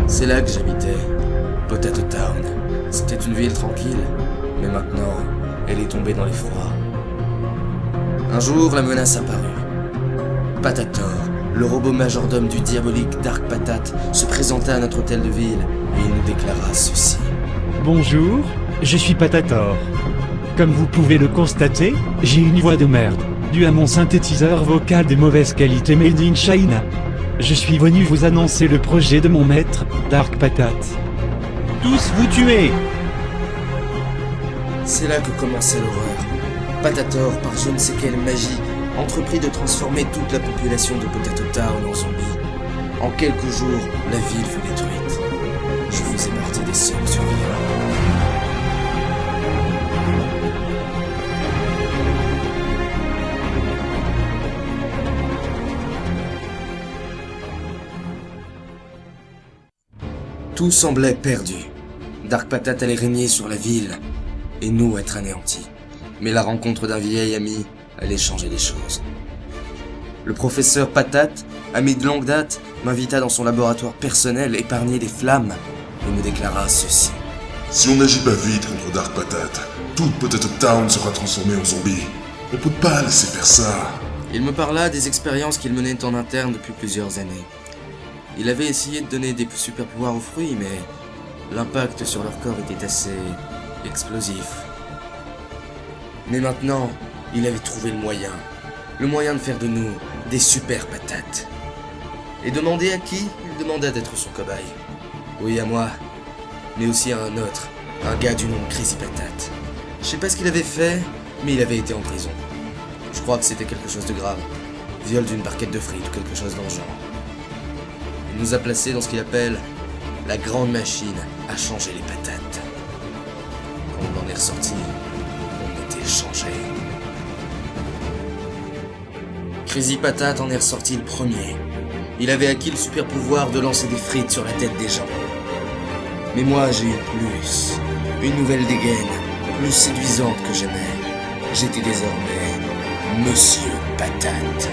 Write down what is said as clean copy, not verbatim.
C'est là que j'habitais, Potato Town. C'était une ville tranquille, mais maintenant, elle est tombée dans l'effroi. Un jour, la menace apparut. Patator, le robot majordome du diabolique Dark Patate, se présenta à notre hôtel de ville et il nous déclara ceci. Bonjour, je suis Patator. Comme vous pouvez le constater, j'ai une voix de merde, due à mon synthétiseur vocal de mauvaise qualité made in China. Je suis venu vous annoncer le projet de mon maître, Dark Patate. Tous vous tuez! C'est là que commençait l'horreur. Patator, par je ne sais quelle magie, entreprit de transformer toute la population de Potato Town en zombies. En quelques jours, la ville fut détruite. Je faisais partie des seuls survivants. Tout semblait perdu. Dark Patate allait régner sur la ville, et nous être anéantis. Mais la rencontre d'un vieil ami allait changer les choses. Le professeur Patate, ami de longue date, m'invita dans son laboratoire personnel épargné des flammes, et me déclara ceci. Si on n'agit pas vite contre Dark Patate, toute Potato Town sera transformée en zombie. On peut pas laisser faire ça. Il me parla des expériences qu'il menait en interne depuis plusieurs années. Il avait essayé de donner des super pouvoirs aux fruits, mais l'impact sur leur corps était assez explosif. Mais maintenant, il avait trouvé le moyen de faire de nous des super patates. Et demander à qui? Il demanda d'être son cobaye. Oui, à moi, mais aussi à un autre, un gars du nom de Crazy Patate. Je sais pas ce qu'il avait fait, mais il avait été en prison. Je crois que c'était quelque chose de grave. Viol d'une barquette de frites ou quelque chose dans le genre. Il nous a placés dans ce qu'il appelle la grande machine à changer les patates. Quand on en est ressorti, on était changé. Crazy Patate en est ressorti le premier. Il avait acquis le super pouvoir de lancer des frites sur la tête des gens. Mais moi j'ai eu plus, une nouvelle dégaine, plus séduisante que jamais. J'étais désormais Monsieur Patate.